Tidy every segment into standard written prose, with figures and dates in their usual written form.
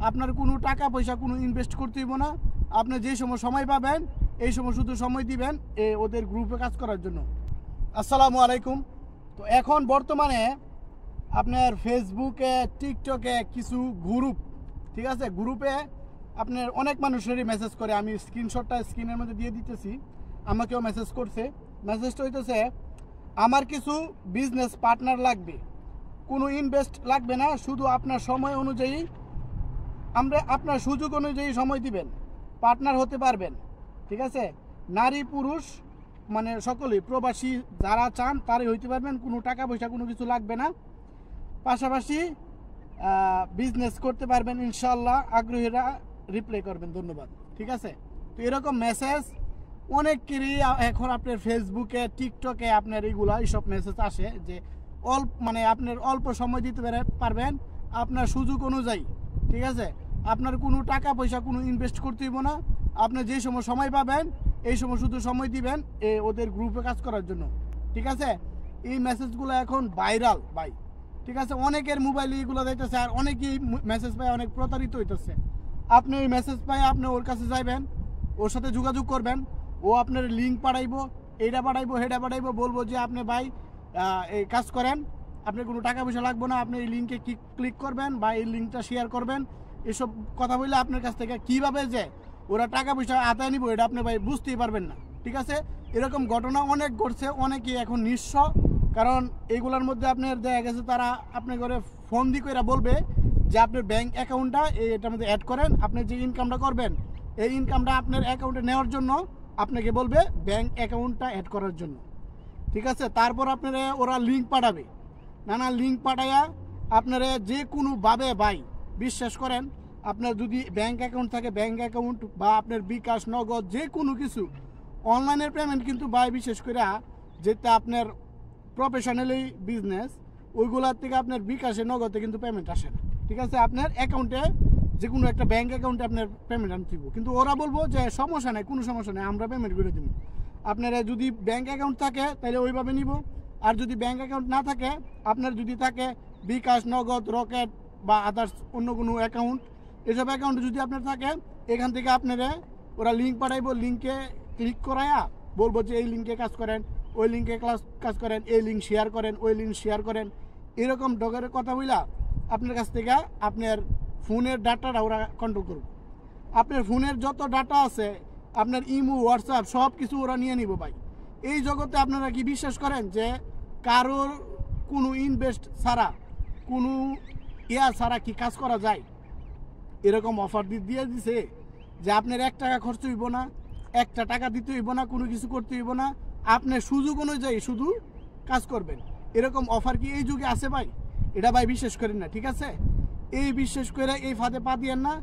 আপনার কোনো টাকা পয়সা কোনো ইনভেস্ট করতে হইব না। আপনি যে সময় পাবেন এই সময় শুধু সময় দিবেন ওদের গ্রুপে কাজ করার জন্য। আসসালামু আলাইকুম। তো এখন বর্তমানে আপনার ফেসবুকে টিকটকে কিছু গ্রুপ, ঠিক আছে, গ্রুপে আপনার অনেক মানুষেরই মেসেজ করে। আমি স্ক্রিনশটটা স্ক্রিনের মধ্যে দিয়ে দিতেছি। আমাকেও মেসেজ করছে। মেসেজটা হইতেছে, আমার কিছু বিজনেস পার্টনার লাগবে, কোনো ইনভেস্ট লাগবে না, শুধু আপনার সময় অনুযায়ী আপনার সুযোগ অনুযায়ী সময় দিবেন, পার্টনার হতে পারবেন। ঠিক আছে, নারী পুরুষ মানে সকলেই, প্রবাসী যারা চান তারাই হইতে পারবেন, কোনো টাকা পয়সা কোনো কিছু লাগবে না, পাশাপাশি বিজনেস করতে পারবেন ইনশাল্লাহ। আগ্রহীরা রিপ্লাই করবেন, ধন্যবাদ। ঠিক আছে, তো এরকম মেসেজ অনেকেরই এখন আপনার ফেসবুকে টিকটকে আপনার এইসব মেসেজ আসে যে আপনার অল্প সময় দিতে পারবেন আপনার সুযোগ অনুযায়ী। ঠিক আছে, আপনার কোনো টাকা পয়সা কোনো ইনভেস্ট করতে হইব না। আপনি যে সময় পাবেন এই সময় শুধু সময় দিবেন ওদের গ্রুপে কাজ করার জন্য। ঠিক আছে, এই মেসেজগুলো এখন ভাইরাল ভাই। ঠিক আছে, অনেকের মোবাইলে এগুলো দিতেছে, আর অনেকেই মেসেজ পায় অনেক প্রতারিত হইতেছে। আপনি ওই মেসেজ পাই আপনি ওর কাছে যাইবেন, ওর সাথে যোগাযোগ করবেন, ও আপনার লিঙ্ক পাঠাইবো, এইটা পাঠাইবো হেটা পাঠাইবো, বলবো যে আপনি ভাই এই কাজ করেন, আপনার কোনো টাকা পয়সা লাগবে না, আপনি এই লিঙ্কে ক্লিক করবেন বা এই লিঙ্কটা শেয়ার করবেন। এসব কথা বললে আপনার কাছ থেকে কীভাবে যে ওরা টাকা পয়সা আদায় নিব এটা আপনি ভাই বুঝতেই পারবেন না। ঠিক আছে, এরকম ঘটনা অনেক ঘটছে, অনেকেই এখন নিঃস্ব, কারণ এইগুলোর মধ্যে আপনার দেখা গেছে তারা আপনার ঘরে ফোন দিয়ে করে বলবে যে আপনার ব্যাঙ্ক অ্যাকাউন্টটা এটার মধ্যে অ্যাড করেন, আপনি যে ইনকামটা করবেন এই ইনকামটা আপনার অ্যাকাউন্টে নেওয়ার জন্য আপনাকে বলবে ব্যাঙ্ক অ্যাকাউন্টটা অ্যাড করার জন্য। ঠিক আছে, তারপর আপনারা ওরা লিঙ্ক পাঠাবে, নানা লিঙ্ক পাঠাইয়া আপনারা যে কোনোভাবে ভাই বিশ্বাস করেন, আপনার যদি ব্যাঙ্ক অ্যাকাউন্ট থাকে ব্যাঙ্ক অ্যাকাউন্ট বা আপনার বিকাশ নগদ যে কোনো কিছু অনলাইনের পেমেন্ট কিন্তু ভাই বিশেষ করে যেটা আপনার প্রফেশনালি বিজনেস ওইগুলোর থেকে আপনার বিকাশে নগদে কিন্তু পেমেন্ট আসে না। ঠিক আছে, আপনার অ্যাকাউন্টে যে কোনো একটা ব্যাঙ্ক অ্যাকাউন্টে আপনার পেমেন্ট আনতে দিব, কিন্তু ওরা বলবো যে সমস্যা নেই, কোনো সমস্যা নেই, আমরা পেমেন্ট করে দেবো। আপনারা যদি ব্যাঙ্ক অ্যাকাউন্ট থাকে তাহলে ওইভাবে নিব, আর যদি ব্যাঙ্ক অ্যাকাউন্ট না থাকে, আপনার যদি থাকে বিকাশ নগদ রকেট বা আদার্স অন্য কোনো অ্যাকাউন্ট, এসব অ্যাকাউন্ট যদি আপনার থাকে এখান থেকে আপনারা ওরা লিঙ্ক পাঠাইবো, লিঙ্কে ক্লিক করাইয়া বলবো যে এই লিঙ্কে কাজ করেন, ওই লিঙ্কে কাজ করেন, এই লিঙ্ক শেয়ার করেন, ওই লিঙ্ক শেয়ার করেন, এরকম ডগের কথা বইলা আপনার কাছ থেকে আপনার ফোনের ডাটাটা ওরা কন্ট্রোল করবে। আপনার ফোনের যত ডাটা আছে, আপনার ইমো হোয়াটসঅ্যাপ সব কিছু ওরা নিয়ে নিব ভাই। এই জগতে আপনারা কি বিশ্বাস করেন যে কারোর কোনো ইনভেস্ট ছাড়া কোনো ছাড়া কি কাজ করা যায়? এরকম অফার দিয়ে দিছে যে আপনার 1 টাকা খরচ হইব না, 1টা টাকা দিতে হইব না, কোনো কিছু করতে হইব না, আপনার সুযোগ অনুযায়ী শুধু কাজ করবেন। এরকম অফার কি এই যুগে আছে ভাই? এটা ভাই বিশ্বাস করেন না। ঠিক আছে, এই বিশ্বাস করে এই ফাঁদে পা দিয়েন না,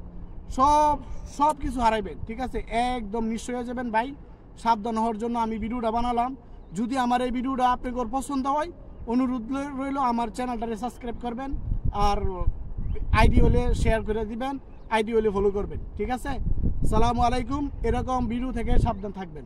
সব কিছু হারাইবেন। ঠিক আছে, একদম নিশ্চয় হয়ে যাবেন ভাই। সাবধান হওয়ার জন্য আমি ভিডিওটা বানালাম। যদি আমার এই ভিডিওটা আপনাদের পছন্দ হয়, অনুরোধ রইল আমার চ্যানেলটাকে সাবস্ক্রাইব করবেন, আর আইডি হলে শেয়ার করে দিবেন, আইডি হলে ফলো করবেন। ঠিক আছে, সালামু আলাইকুম। এরকম ভিডিও থেকে সাবধান থাকবেন।